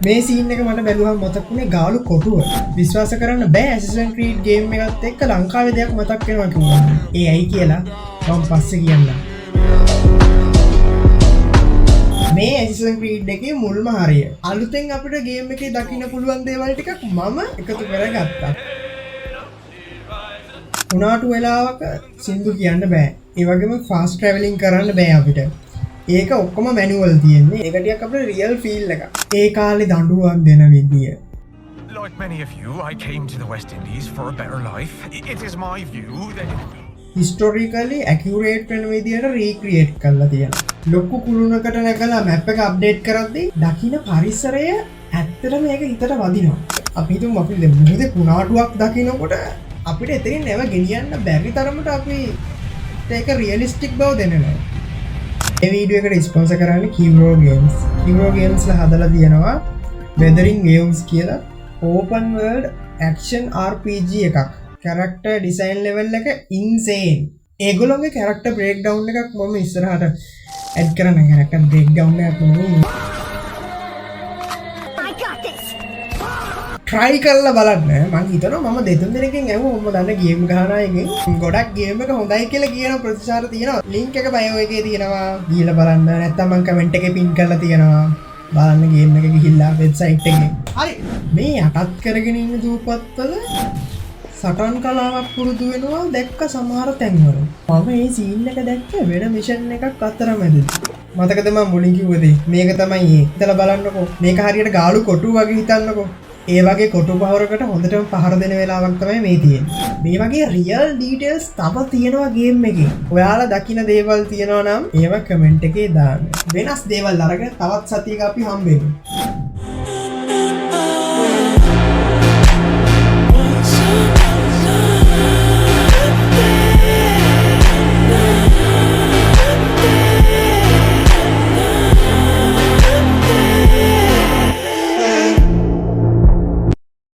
මේ සීන් එක මට බැලුවම මතකුනේ ගාලු කොටුව. විශ්වාස කරන්න බෑ ඇසසන් ක්‍රීඩ් ගේම් එකත් එක්ක ලංකාවේ දෙයක් මතක් වෙනවා කිව්වා. ඒ ඇයි කියලා මම පස්සේ කියන්නම්. මේ ඇසසන් ක්‍රීඩ් එකේ මුල්ම හරිය. අලුතෙන් අපිට ගේම් එකේ දකින්න පුළුවන් දේවල් ටිකක් මම එකතු කරගත්තා. උනාටු වෙලාවක සින්දු කියන්න බෑ. ඒ වගේම ෆාස්ට් ට්‍රැවලින් කරන්න බෑ අපිට. ඒක ඔක්කොම මැනුවල් තියෙන්නේ. ඒක ටිකක් අපිට රියල් ෆීල් එකක්. ඒ කාලේ දඬුවම් දෙන විදිය. Like many of you, I came to the West Indies for a better life. It is my view that historically accurate වෙන විදියට recreate කරලා තියෙනවා. ලොකු කුළුණකට නැගලා map එක update කරද්දී දකින්න පරිසරය ඇත්තටම ඒක හිතට වදිනවා. අපි හිතමු අපි මොකද කුණාටුවක් දකින්නකොට අපිට එතනින් නැව ගෙනියන්න බැරි තරමට අපි ඒක රියලිස්ටික් බව දෙනවා. මේ වීඩියෝ එකට ස්පොන්සර් කරන්නේ Kivro Games. Kivro Games ලා හදලා තියෙනවා Weathering Waves කියලා open world action RPG එකක්. character design level එක insane. ඒගොල්ලෝගේ character breakdown එකක් මම ඉස්සරහට add කරන්න character breakdown එකක් මම try කරලා බලන්න. මම හිතනවා මම දෙතුන් දිනකින් ඇහුවා මම දන්න ගේම් ගහන එකෙන් ගොඩක් ගේම් එක හොඳයි කියලා කියන ප්‍රතිචාර තියෙනවා. link එක bio එකේ තියෙනවා. ගිහලා බලන්න. නැත්නම් මම comment එකේ pin කරලා තියෙනවා. බලන්න ගේම් එක ගිහිල්ලා website එකේ. හරි. මේ යටත් කරගෙන ඉන්න දූපත්වල සටන් කලාවක් පුරුදු වෙනවා දැක්ක සමහර තැන්වල. මම මේ සීන් එක දැක්ක වෙන මිෂන් එකක් අතරමැදදී. මතකද මම මුලින් කිව්ව දේ? මේක තමයි ඒ. හිතලා බලන්නකෝ. මේක හරියට ගාලු කොටු වගේ හිතන්නකෝ. ඒ වගේ කොටු පහරකට හොඳටම පහර දෙන වෙලාවක් තමයි මේ තියෙන්නේ. මේ වගේ රියල් ඩීටේල්ස් තව තියෙනවා ගේම් එකේ. ඔයාලා දකින්න දේවල් තියෙනවා නම් ඒව කමෙන්ට් එකේ දාන්න. වෙනස් දේවල් අරගෙන තවත් සතියක අපි හම්බෙමු.